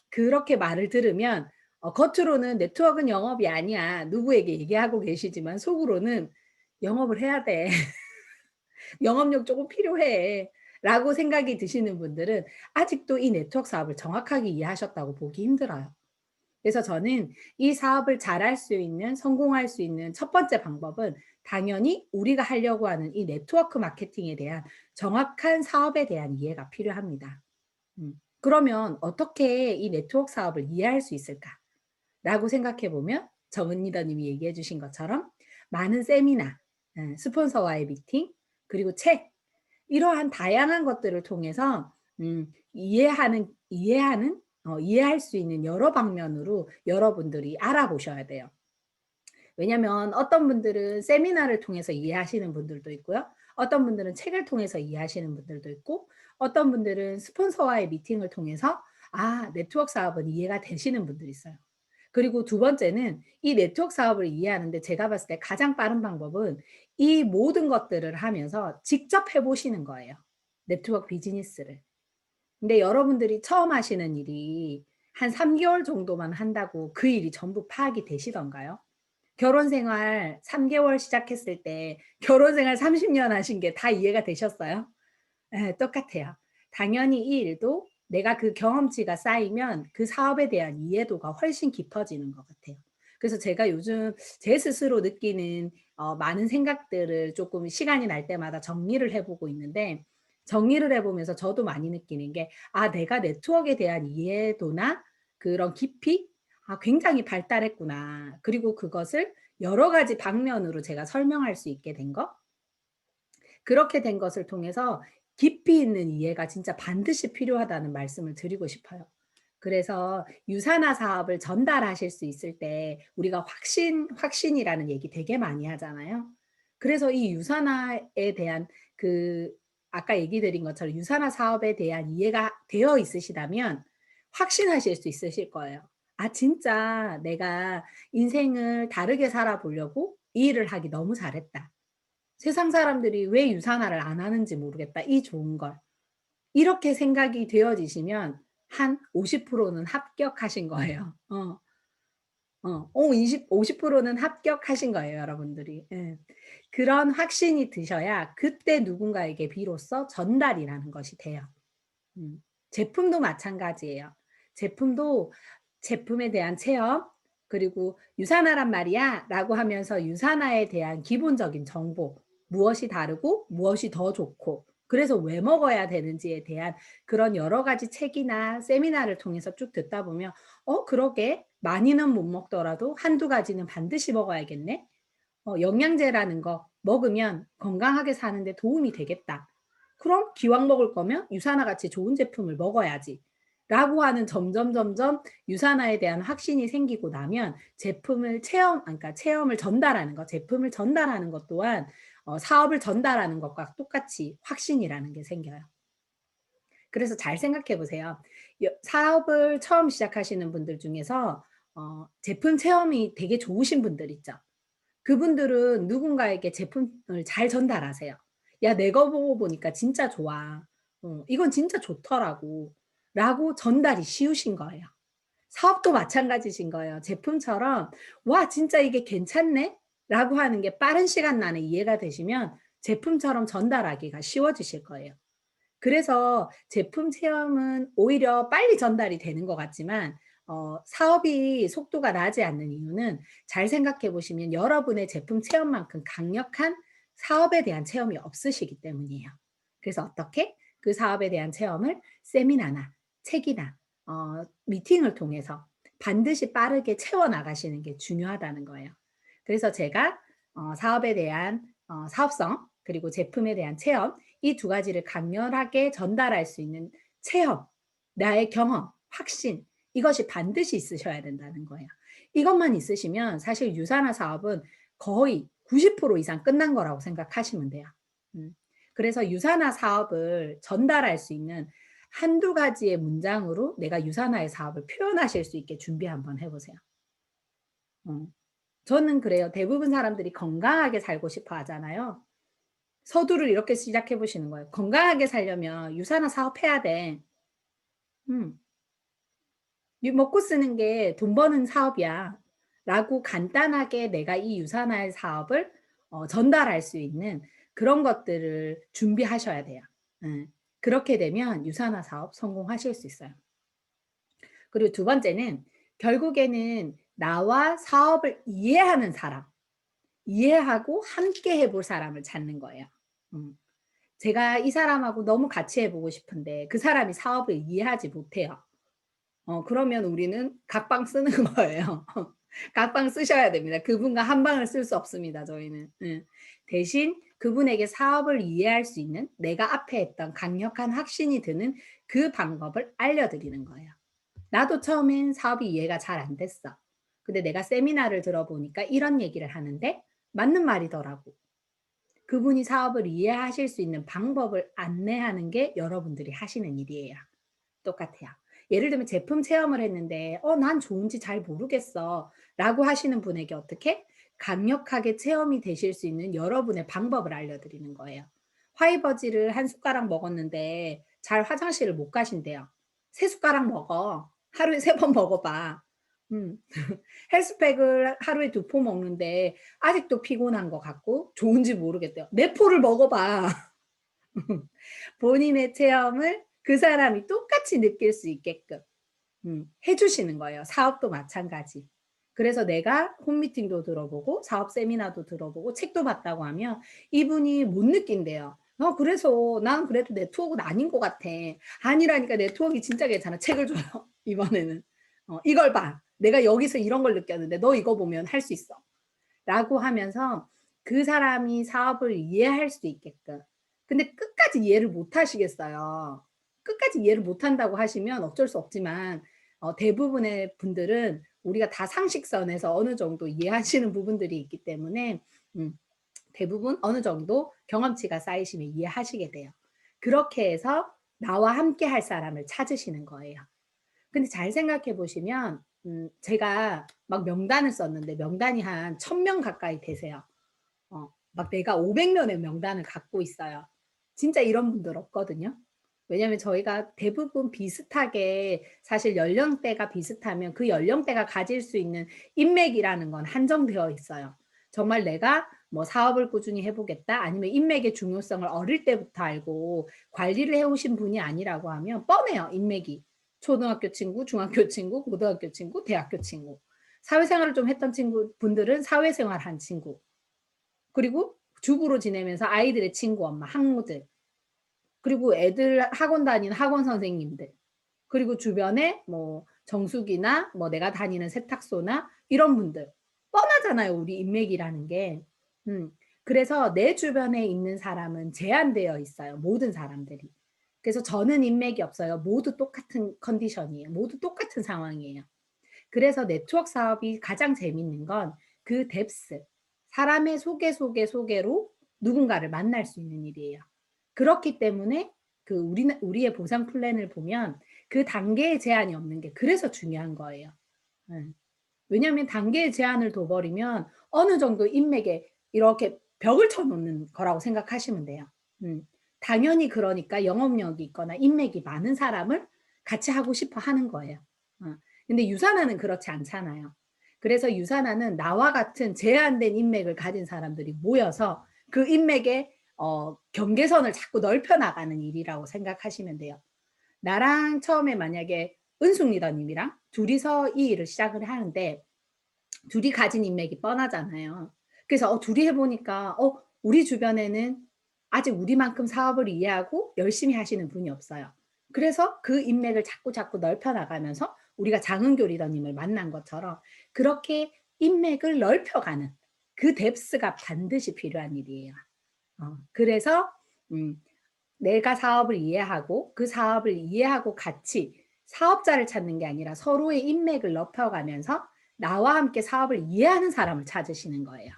그렇게 말을 들으면 겉으로는 네트워크는 영업이 아니야. 누구에게 얘기하고 계시지만 속으로는 영업을 해야 돼. 영업력 조금 필요해. 라고 생각이 드시는 분들은 아직도 이 네트워크 사업을 정확하게 이해하셨다고 보기 힘들어요. 그래서 저는 이 사업을 잘할 수 있는, 성공할 수 있는 첫 번째 방법은 당연히 우리가 하려고 하는 이 네트워크 마케팅에 대한 정확한 사업에 대한 이해가 필요합니다. 그러면 어떻게 이 네트워크 사업을 이해할 수 있을까? 라고 생각해 보면 정은 리더님이 얘기해 주신 것처럼 많은 세미나, 스폰서와의 미팅, 그리고 책, 이러한 다양한 것들을 통해서 이해할 수 있는 여러 방면으로 여러분들이 알아보셔야 돼요. 왜냐하면 어떤 분들은 세미나를 통해서 이해하시는 분들도 있고요. 어떤 분들은 책을 통해서 이해하시는 분들도 있고, 어떤 분들은 스폰서와의 미팅을 통해서 네트워크 사업은 이해가 되시는 분들이 있어요. 그리고 두 번째는 이 네트워크 사업을 이해하는데 제가 봤을 때 가장 빠른 방법은 이 모든 것들을 하면서 직접 해보시는 거예요. 네트워크 비즈니스를. 근데 여러분들이 처음 하시는 일이 한 3개월 정도만 한다고 그 일이 전부 파악이 되시던가요? 결혼 생활 3개월 시작했을 때 결혼 생활 30년 하신 게 다 이해가 되셨어요? 네, 똑같아요. 당연히 이 일도 내가 그 경험치가 쌓이면 그 사업에 대한 이해도가 훨씬 깊어지는 것 같아요. 그래서 제가 요즘 제 스스로 느끼는 많은 생각들을 조금 시간이 날 때마다 정리를 해보고 있는데, 정리를 해보면서 저도 많이 느끼는 게 내가 네트워크에 대한 이해도나 그런 깊이 굉장히 발달했구나. 그리고 그것을 여러 가지 방면으로 제가 설명할 수 있게 된 것. 그렇게 된 것을 통해서 깊이 있는 이해가 진짜 반드시 필요하다는 말씀을 드리고 싶어요. 그래서 유산화 사업을 전달하실 수 있을 때 우리가 확신이라는 얘기 되게 많이 하잖아요. 그래서 이 유산화에 대한 아까 얘기 드린 것처럼 유산화 사업에 대한 이해가 되어 있으시다면 확신하실 수 있으실 거예요. 진짜 내가 인생을 다르게 살아보려고 이 일을 하기 너무 잘했다. 세상 사람들이 왜 유산화를 안 하는지 모르겠다. 이 좋은 걸. 이렇게 생각이 되어지시면 한 50%는 합격하신 거예요. 50%는 합격하신 거예요, 여러분들이. 예. 그런 확신이 드셔야 그때 누군가에게 비로소 전달이라는 것이 돼요. 제품도 마찬가지예요. 제품에 대한 체험, 그리고 유산화란 말이야 라고 하면서 유산화에 대한 기본적인 정보, 무엇이 다르고 무엇이 더 좋고 그래서 왜 먹어야 되는지에 대한 그런 여러 가지 책이나 세미나를 통해서 쭉 듣다 보면 그러게 많이는 못 먹더라도 한두 가지는 반드시 먹어야겠네. 영양제라는 거 먹으면 건강하게 사는데 도움이 되겠다. 그럼 기왕 먹을 거면 유산화 같이 좋은 제품을 먹어야지. 라고 하는 점점 유산화에 대한 확신이 생기고 나면 그러니까 체험을 전달하는 것, 제품을 전달하는 것 또한 사업을 전달하는 것과 똑같이 확신이라는 게 생겨요. 그래서 잘 생각해 보세요. 사업을 처음 시작하시는 분들 중에서 제품 체험이 되게 좋으신 분들 있죠. 그분들은 누군가에게 제품을 잘 전달하세요. 야, 내 거 보고 보니까 진짜 좋아. 이건 진짜 좋더라고. 라고 전달이 쉬우신 거예요. 사업도 마찬가지신 거예요. 제품처럼 와, 진짜 이게 괜찮네? 라고 하는 게 빠른 시간 안에 이해가 되시면 제품처럼 전달하기가 쉬워지실 거예요. 그래서 제품 체험은 오히려 빨리 전달이 되는 것 같지만 사업이 속도가 나지 않는 이유는 잘 생각해 보시면 여러분의 제품 체험만큼 강력한 사업에 대한 체험이 없으시기 때문이에요. 그래서 어떻게 그 사업에 대한 체험을 세미나나 책이나 미팅을 통해서 반드시 빠르게 채워나가시는 게 중요하다는 거예요. 그래서 제가 사업에 대한 사업성 그리고 제품에 대한 체험 이 두 가지를 강렬하게 전달할 수 있는 체험, 나의 경험, 확신 이것이 반드시 있으셔야 된다는 거예요. 이것만 있으시면 사실 유산화 사업은 거의 90% 이상 끝난 거라고 생각하시면 돼요. 그래서 유산화 사업을 전달할 수 있는 한두 가지의 문장으로 내가 유산화의 사업을 표현하실 수 있게 준비 한번 해보세요. 저는 그래요. 대부분 사람들이 건강하게 살고 싶어 하잖아요. 서두를 이렇게 시작해 보시는 거예요. 건강하게 살려면 유산화 사업해야 돼. 먹고 쓰는 게 돈 버는 사업이야. 라고 간단하게 내가 이 유산화의 사업을 전달할 수 있는 그런 것들을 준비하셔야 돼요. 그렇게 되면 유산화 사업 성공하실 수 있어요. 그리고 두 번째는 결국에는 나와 사업을 이해하는 사람, 이해하고 함께 해볼 사람을 찾는 거예요. 제가 이 사람하고 너무 같이 해보고 싶은데 그 사람이 사업을 이해하지 못해요. 그러면 우리는 각방 쓰는 거예요. 각방 쓰셔야 됩니다. 그분과 한 방을 쓸 수 없습니다. 저희는. 대신 그분에게 사업을 이해할 수 있는 내가 앞에 했던 강력한 확신이 드는 그 방법을 알려드리는 거예요. 나도 처음엔 사업이 이해가 잘 안 됐어. 근데 내가 세미나를 들어보니까 이런 얘기를 하는데 맞는 말이더라고. 그분이 사업을 이해하실 수 있는 방법을 안내하는 게 여러분들이 하시는 일이에요. 똑같아요. 예를 들면 제품 체험을 했는데 난 좋은지 잘 모르겠어 라고 하시는 분에게 어떻게 강력하게 체험이 되실 수 있는 여러분의 방법을 알려드리는 거예요. 화이버지를 한 숟가락 먹었는데 잘 화장실을 못 가신대요. 3숟가락 먹어. 하루에 3번 먹어봐. 헬스팩을 하루에 2포 먹는데 아직도 피곤한 것 같고 좋은지 모르겠대요. 4포를 먹어봐. 본인의 체험을 그 사람이 똑같이 느낄 수 있게끔 해주시는 거예요. 사업도 마찬가지. 그래서 내가 홈미팅도 들어보고 사업 세미나도 들어보고 책도 봤다고 하면 이분이 못 느낀대요. 그래서 난 그래도 네트워크는 아닌 것 같아. 아니라니까 네트워크 진짜 괜찮아. 책을 줘요. 이번에는. 이걸 봐. 내가 여기서 이런 걸 느꼈는데 너 이거 보면 할 수 있어. 라고 하면서 그 사람이 사업을 이해할 수 있게끔. 근데 끝까지 이해를 못 하시겠어요. 끝까지 이해를 못 한다고 하시면 어쩔 수 없지만 대부분의 분들은 우리가 다 상식선에서 어느 정도 이해하시는 부분들이 있기 때문에 대부분 어느 정도 경험치가 쌓이시면 이해하시게 돼요. 그렇게 해서 나와 함께 할 사람을 찾으시는 거예요. 근데 잘 생각해 보시면 제가 막 명단을 썼는데 명단이 한 1000명 가까이 되세요. 막 내가 500명의 명단을 갖고 있어요. 진짜 이런 분들 없거든요. 왜냐하면 저희가 대부분 비슷하게 사실 연령대가 비슷하면 그 연령대가 가질 수 있는 인맥이라는 건 한정되어 있어요. 정말 내가 뭐 사업을 꾸준히 해보겠다 아니면 인맥의 중요성을 어릴 때부터 알고 관리를 해오신 분이 아니라고 하면 뻔해요. 인맥이. 초등학교 친구, 중학교 친구, 고등학교 친구, 대학교 친구. 사회생활을 좀 했던 분들은 사회생활 한 친구. 그리고 주부로 지내면서 아이들의 친구, 엄마, 학무들. 그리고 애들 학원 다니는 학원 선생님들. 그리고 주변에 뭐 정수기나 뭐 내가 다니는 세탁소나 이런 분들. 뻔하잖아요. 우리 인맥이라는 게. 그래서 내 주변에 있는 사람은 제한되어 있어요. 모든 사람들이. 그래서 저는 인맥이 없어요. 모두 똑같은 컨디션이에요. 모두 똑같은 상황이에요. 그래서 네트워크 사업이 가장 재밌는 건 그 뎁스, 사람의 소개로 누군가를 만날 수 있는 일이에요. 그렇기 때문에 우리의 보상 플랜을 보면 그 단계의 제한이 없는 게 그래서 중요한 거예요. 왜냐하면 단계의 제한을 둬버리면 어느 정도 인맥에 이렇게 벽을 쳐놓는 거라고 생각하시면 돼요. 당연히 그러니까 영업력이 있거나 인맥이 많은 사람을 같이 하고 싶어 하는 거예요. 근데 유산화는 그렇지 않잖아요. 그래서 유산화는 나와 같은 제한된 인맥을 가진 사람들이 모여서 그 인맥의 경계선을 자꾸 넓혀 나가는 일이라고 생각하시면 돼요. 나랑 처음에 만약에 은숙 리더님이랑 둘이서 이 일을 시작을 하는데 둘이 가진 인맥이 뻔하잖아요. 그래서 둘이 해보니까 우리 주변에는 아직 우리만큼 사업을 이해하고 열심히 하시는 분이 없어요. 그래서 그 인맥을 자꾸 넓혀 나가면서 우리가 장은교 리더님을 만난 것처럼 그렇게 인맥을 넓혀가는 그 뎁스가 반드시 필요한 일이에요. 그래서 내가 사업을 이해하고 그 사업을 이해하고 같이 사업자를 찾는 게 아니라 서로의 인맥을 넓혀가면서 나와 함께 사업을 이해하는 사람을 찾으시는 거예요.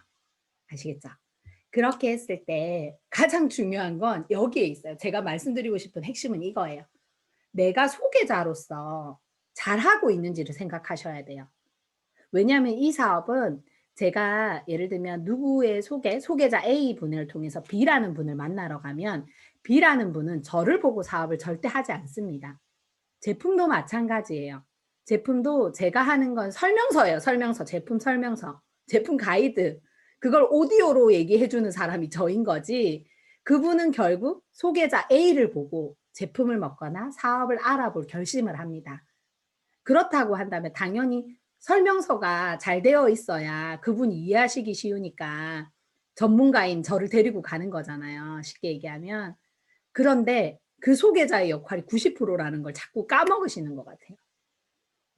아시겠죠? 그렇게 했을 때 가장 중요한 건 여기에 있어요. 제가 말씀드리고 싶은 핵심은 이거예요. 내가 소개자로서 잘하고 있는지를 생각하셔야 돼요. 왜냐하면 이 사업은 제가 예를 들면 누구의 소개자 A분을 통해서 B라는 분을 만나러 가면 B라는 분은 저를 보고 사업을 절대 하지 않습니다. 제품도 마찬가지예요. 제품도 제가 하는 건 설명서예요. 설명서, 제품 설명서, 제품 가이드. 그걸 오디오로 얘기해 주는 사람이 저인 거지. 그분은 결국 소개자 A를 보고 제품을 먹거나 사업을 알아볼 결심을 합니다. 그렇다고 한다면 당연히 설명서가 잘 되어 있어야 그분이 이해하시기 쉬우니까 전문가인 저를 데리고 가는 거잖아요. 쉽게 얘기하면. 그런데 그 소개자의 역할이 90%라는 걸 자꾸 까먹으시는 것 같아요.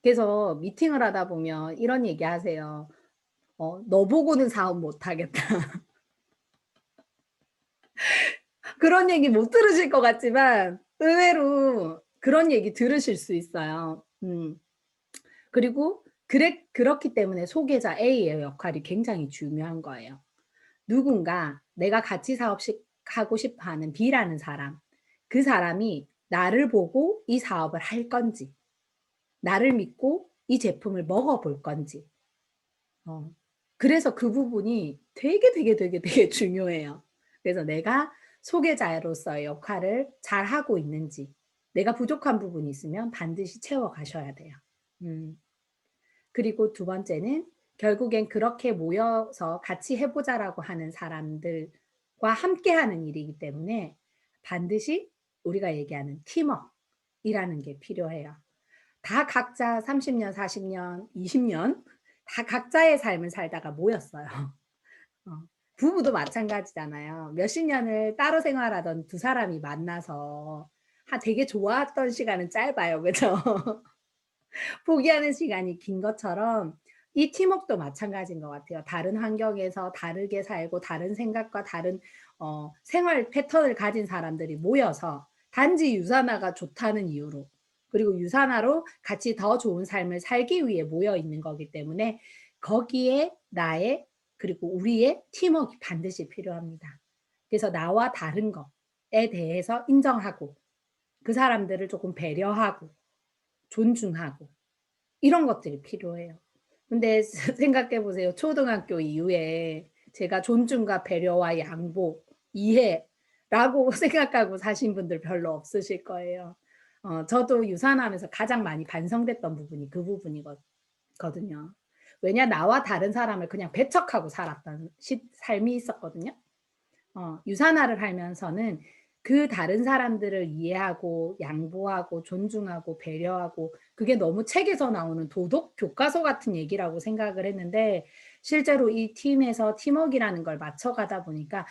그래서 미팅을 하다 보면 이런 얘기 하세요. 너 보고는 사업 못 하겠다. 그런 얘기 못 들으실 것 같지만 의외로 그런 얘기 들으실 수 있어요. 그리고 그렇기 때문에 소개자 A의 역할이 굉장히 중요한 거예요. 누군가 내가 같이 사업하고 싶어 하는 B라는 사람, 그 사람이 나를 보고 이 사업을 할 건지, 나를 믿고 이 제품을 먹어볼 건지. 그래서 그 부분이 되게 중요해요. 그래서 내가 소개자로서의 역할을 잘 하고 있는지, 내가 부족한 부분이 있으면 반드시 채워 가셔야 돼요. 그리고 두 번째는 결국엔 그렇게 모여서 같이 해보자라고 하는 사람들과 함께하는 일이기 때문에 반드시 우리가 얘기하는 팀워크이라는 게 필요해요. 다 각자 30년, 40년, 20년 다 각자의 삶을 살다가 모였어요. 부부도 마찬가지잖아요. 몇십 년을 따로 생활하던 두 사람이 만나서 되게 좋았던 시간은 짧아요. 그죠? 포기하는 시간이 긴 것처럼 이 팀워크도 마찬가지인 것 같아요. 다른 환경에서 다르게 살고 다른 생각과 다른 생활 패턴을 가진 사람들이 모여서 단지 유산화가 좋다는 이유로 그리고 유산화로 같이 더 좋은 삶을 살기 위해 모여 있는 거기 때문에 거기에 나의 그리고 우리의 팀워크가 반드시 필요합니다. 그래서 나와 다른 것에 대해서 인정하고 그 사람들을 조금 배려하고 존중하고 이런 것들이 필요해요. 근데 생각해 보세요. 초등학교 이후에 제가 존중과 배려와 양보, 이해라고 생각하고 사신 분들 별로 없으실 거예요. 저도 유산하면서 가장 많이 반성됐던 부분이 그 부분이거든요. 왜냐 나와 다른 사람을 그냥 배척하고 살았던 삶이 있었거든요. 유산화를 하면서는 그 다른 사람들을 이해하고 양보하고 존중하고 배려하고 그게 너무 책에서 나오는 도덕 교과서 같은 얘기라고 생각을 했는데 실제로 이 팀에서 팀워크라는 걸 맞춰가다 보니까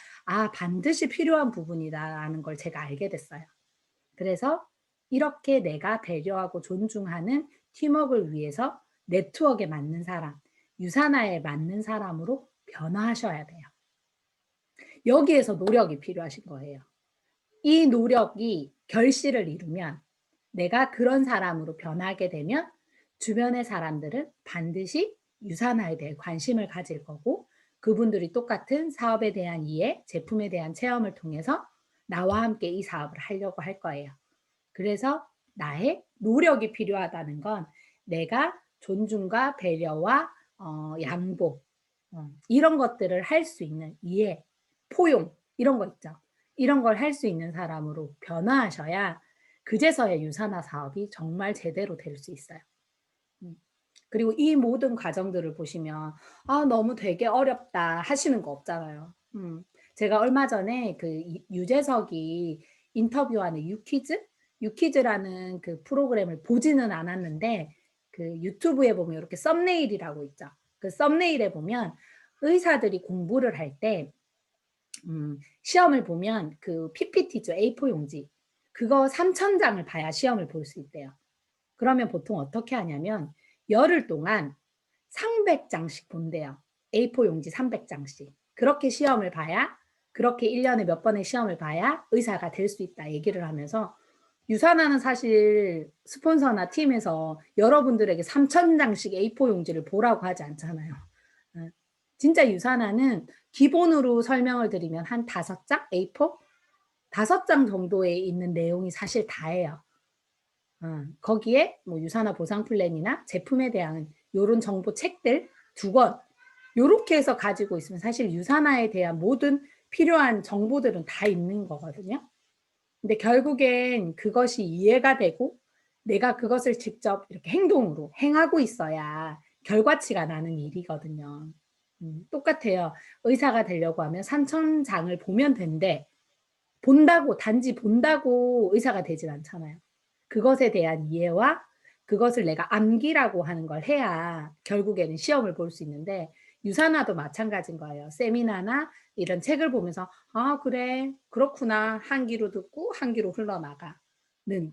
반드시 필요한 부분이다라는 걸 제가 알게 됐어요. 그래서 이렇게 내가 배려하고 존중하는 팀워크를 위해서 네트워크에 맞는 사람, 유산화에 맞는 사람으로 변화하셔야 돼요. 여기에서 노력이 필요하신 거예요. 이 노력이 결실을 이루면 내가 그런 사람으로 변하게 되면 주변의 사람들은 반드시 유산화에 대해 관심을 가질 거고 그분들이 똑같은 사업에 대한 이해, 제품에 대한 체험을 통해서 나와 함께 이 사업을 하려고 할 거예요. 그래서 나의 노력이 필요하다는 건 내가 존중과 배려와 양보 이런 것들을 할 수 있는 이해, 포용 이런 거 있죠. 이런 걸 할 수 있는 사람으로 변화하셔야 그제서야 유산화 사업이 정말 제대로 될 수 있어요. 그리고 이 모든 과정들을 보시면 너무 되게 어렵다 하시는 거 없잖아요. 제가 얼마 전에 그 유재석이 인터뷰하는 유퀴즈라는 그 프로그램을 보지는 않았는데 그 유튜브에 보면 이렇게 썸네일이라고 있죠. 그 썸네일에 보면 의사들이 공부를 할 때 시험을 보면 그 PPT죠. A4 용지. 그거 3,000장을 봐야 시험을 볼 수 있대요. 그러면 보통 어떻게 하냐면 열흘 동안 300장씩 본대요. A4 용지 300장씩. 그렇게 시험을 봐야 그렇게 1년에 몇 번의 시험을 봐야 의사가 될 수 있다 얘기를 하면서 유산하는 사실 스폰서나 팀에서 여러분들에게 3,000장씩 A4 용지를 보라고 하지 않잖아요. 진짜 유산하는 기본으로 설명을 드리면 한 5장 A4? 5장 정도에 있는 내용이 사실 다예요. 거기에 뭐 유산화 보상 플랜이나 제품에 대한 이런 정보 책들 2권 요렇게 해서 가지고 있으면 사실 유산화에 대한 모든 필요한 정보들은 다 있는 거거든요. 근데 결국엔 그것이 이해가 되고 내가 그것을 직접 이렇게 행동으로 행하고 있어야 결과치가 나는 일이거든요. 똑같아요. 의사가 되려고 하면 3,000장을 보면 된대. 단지 본다고 의사가 되진 않잖아요. 그것에 대한 이해와 그것을 내가 암기라고 하는 걸 해야 결국에는 시험을 볼 수 있는데 유산화도 마찬가지인 거예요. 세미나나 이런 책을 보면서 아 그래 그렇구나 한 귀로 듣고 한 귀로 흘러나가는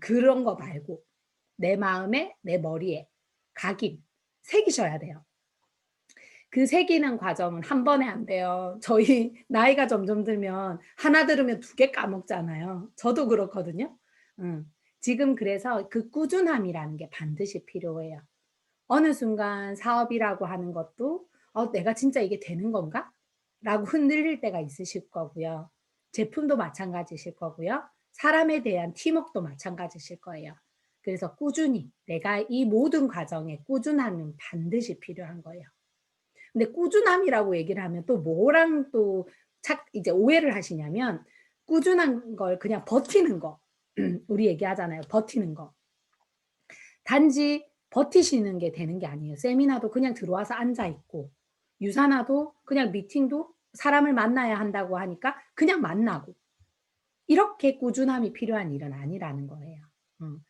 그런 거 말고 내 마음에 내 머리에 각인 새기셔야 돼요. 그 새기는 과정은 한 번에 안 돼요. 저희 나이가 점점 들면 하나 들으면 2개 까먹잖아요. 저도 그렇거든요. 지금 그래서 그 꾸준함이라는 게 반드시 필요해요. 어느 순간 사업이라고 하는 것도 내가 진짜 이게 되는 건가? 라고 흔들릴 때가 있으실 거고요. 제품도 마찬가지실 거고요. 사람에 대한 팀워크도 마찬가지실 거예요. 그래서 꾸준히 내가 이 모든 과정에 꾸준함은 반드시 필요한 거예요. 근데 꾸준함이라고 얘기를 하면 또 뭐랑 또 이제 오해를 하시냐면 꾸준한 걸 그냥 버티는 거. 우리 얘기하잖아요. 버티는 거. 단지 버티시는 게 되는 게 아니에요. 세미나도 그냥 들어와서 앉아 있고 유산화도 그냥 미팅도 사람을 만나야 한다고 하니까 그냥 만나고 이렇게 꾸준함이 필요한 일은 아니라는 거예요.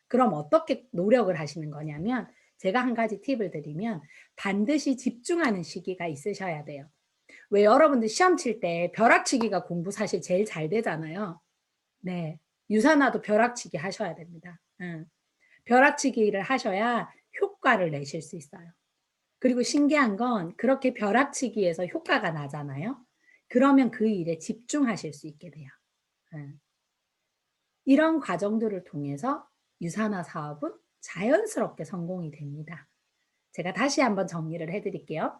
그럼 어떻게 노력을 하시는 거냐면 제가 한 가지 팁을 드리면 반드시 집중하는 시기가 있으셔야 돼요. 왜 여러분들 시험 칠 때 벼락치기가 공부 사실 제일 잘 되잖아요. 네, 유산화도 벼락치기 하셔야 됩니다. 벼락치기를 하셔야 효과를 내실 수 있어요. 그리고 신기한 건 그렇게 벼락치기에서 효과가 나잖아요. 그러면 그 일에 집중하실 수 있게 돼요. 이런 과정들을 통해서 유산화 사업은 자연스럽게 성공이 됩니다. 제가 다시 한번 정리를 해드릴게요.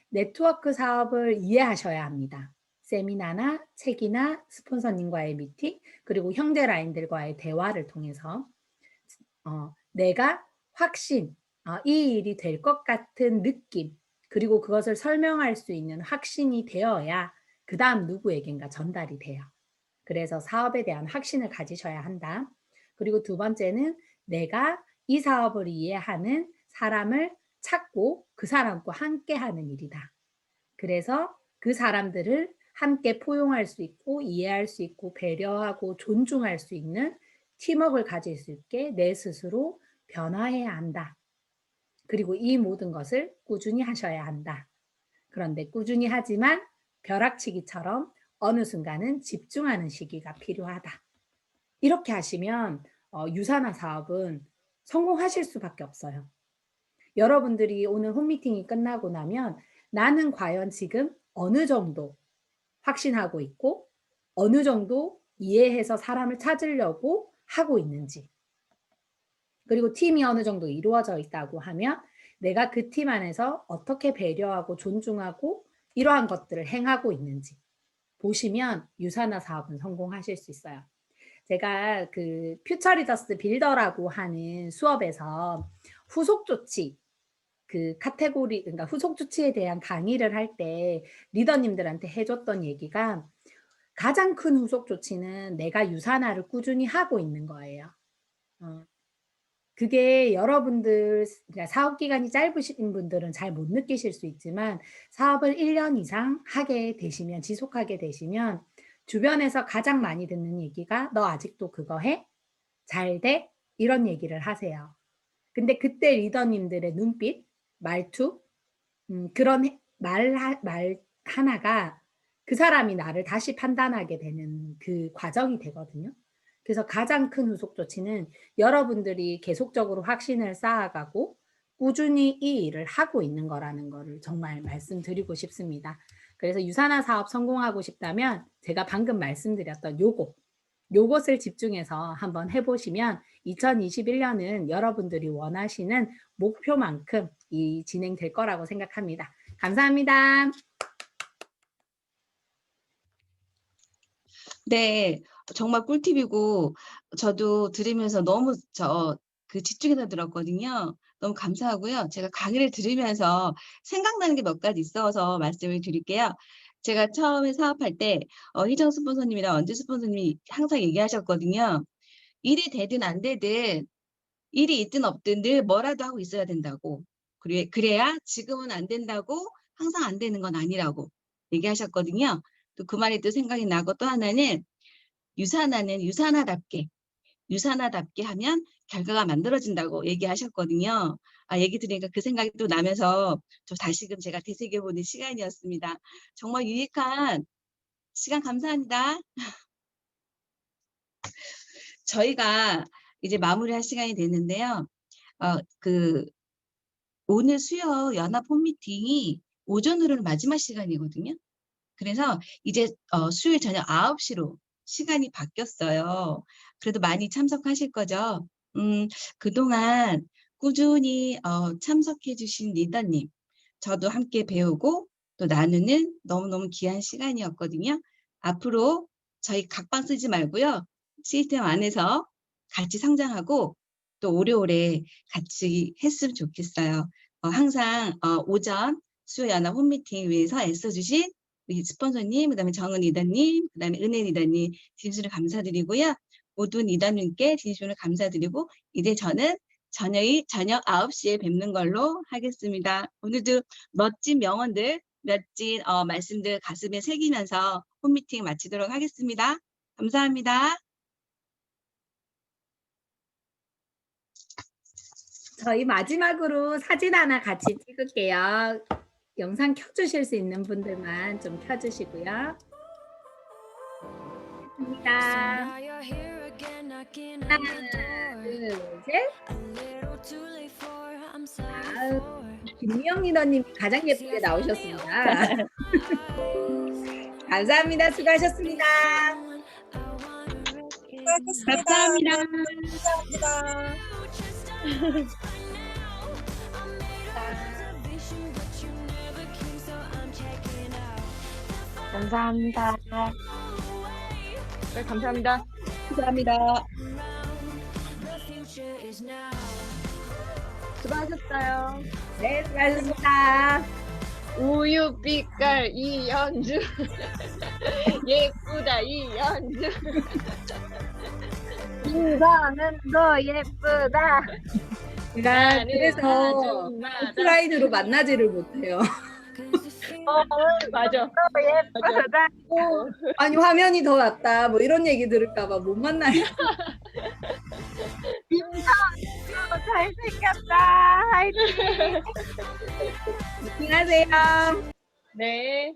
네트워크 사업을 이해하셔야 합니다. 세미나나 책이나 스폰서님과의 미팅 그리고 형제 라인들과의 대화를 통해서 내가 확신, 이 일이 될 것 같은 느낌 그리고 그것을 설명할 수 있는 확신이 되어야 그 다음 누구에겐가 전달이 돼요. 그래서 사업에 대한 확신을 가지셔야 한다. 그리고 2번째는 내가 이 사업을 이해하는 사람을 찾고 그 사람과 함께 하는 일이다. 그래서 그 사람들을 함께 포용할 수 있고 이해할 수 있고 배려하고 존중할 수 있는 팀워크를 가질 수 있게 내 스스로 변화해야 한다. 그리고 이 모든 것을 꾸준히 하셔야 한다. 그런데 꾸준히 하지만 벼락치기처럼 어느 순간은 집중하는 시기가 필요하다. 이렇게 하시면 유산화 사업은 성공하실 수밖에 없어요. 여러분들이 오늘 홈미팅이 끝나고 나면 나는 과연 지금 어느 정도 확신하고 있고 어느 정도 이해해서 사람을 찾으려고 하고 있는지 그리고 팀이 어느 정도 이루어져 있다고 하면 내가 그 팀 안에서 어떻게 배려하고 존중하고 이러한 것들을 행하고 있는지 보시면 유산화 사업은 성공하실 수 있어요. 제가 그 퓨처 리더스 빌더라고 하는 수업에서 후속 조치 그 카테고리 그러니까 후속 조치에 대한 강의를 할 때 리더님들한테 해줬던 얘기가 가장 큰 후속 조치는 내가 유산화를 꾸준히 하고 있는 거예요. 그게 여러분들 그러니까 사업 기간이 짧으신 분들은 잘 못 느끼실 수 있지만 사업을 1년 이상 하게 되시면 지속하게 되시면 주변에서 가장 많이 듣는 얘기가 너 아직도 그거 해? 잘 돼? 이런 얘기를 하세요. 근데 그때 리더님들의 눈빛, 말투 그런 말 하나가 그 사람이 나를 다시 판단하게 되는 그 과정이 되거든요. 그래서 가장 큰 후속 조치는 여러분들이 계속적으로 확신을 쌓아가고 꾸준히 이 일을 하고 있는 거라는 거를 정말 말씀드리고 싶습니다. 그래서 유산화 사업 성공하고 싶다면 제가 방금 말씀드렸던 요거 요것을 집중해서 한번 해보시면 2021년은 여러분들이 원하시는 목표만큼 진행될 거라고 생각합니다. 감사합니다. 네, 정말 꿀팁이고 저도 들으면서 너무 집중해서 들었거든요. 너무 감사하고요. 제가 강의를 들으면서 생각나는 게 몇 가지 있어서 말씀을 드릴게요. 제가 처음에 사업할 때 희정 스폰서님이랑 언주 스폰서님이 항상 얘기하셨거든요. 일이 되든 안 되든 일이 있든 없든 늘 뭐라도 하고 있어야 된다고. 그래야 지금은 안 된다고 항상 안 되는 건 아니라고 얘기하셨거든요. 또 그 말이 또 생각이 나고 또 하나는 유산하는 유산하답게 하면 결과가 만들어진다고 얘기하셨거든요. 얘기 들으니까 그 생각이 또 나면서 또 다시금 제가 되새겨보는 시간이었습니다. 정말 유익한 시간 감사합니다. 저희가 이제 마무리할 시간이 됐는데요. 오늘 수요 연합 홈미팅이 오전으로는 마지막 시간이거든요. 그래서 이제 수요일 저녁 9시로 시간이 바뀌었어요. 그래도 많이 참석하실 거죠? 그동안 꾸준히 참석해 주신 리더님, 저도 함께 배우고 또 나누는 너무너무 귀한 시간이었거든요. 앞으로 저희 각방 쓰지 말고요. 시스템 안에서 같이 성장하고 또 오래오래 같이 했으면 좋겠어요. 항상 오전 수요연합 홈미팅 위해서 애써주신 우리 스폰서님, 그다음에 정은 리더님, 그다음에 은혜 리더님 진심으로 감사드리고요. 모든 리더님께 진심으로 감사드리고 이제 저는 저녁 9시에 뵙는 걸로 하겠습니다. 오늘도 멋진 명언들, 멋진 말씀들 가슴에 새기면서 홈미팅 마치도록 하겠습니다. 감사합니다. 저희 마지막으로 사진 하나 같이 찍을게요. 영상 켜주실 수 있는 분들만 좀 켜주시고요. 감사합니다. 하나, 둘, 셋. 김미영 리더님이 가장 예쁘게 나오셨습니다. 감사합니다. 수고하셨습니다. 감사합니다. 감사합니다. 네, 감사합니다. 감사합니다. 수고하셨어요. 네, 수고하셨습니다. 우유빛깔 이연주. 예쁘다 이연주. 인사는 더 예쁘다. 제가 그래서 오프라인으로 만나지를 못해요. 맞아. 예쁘다. 아니 화면이 더 낫다. 뭐 이런 얘기 들을까봐 못 만나요. 잘생겼다. 화이팅. 화이팅 하세요. 네.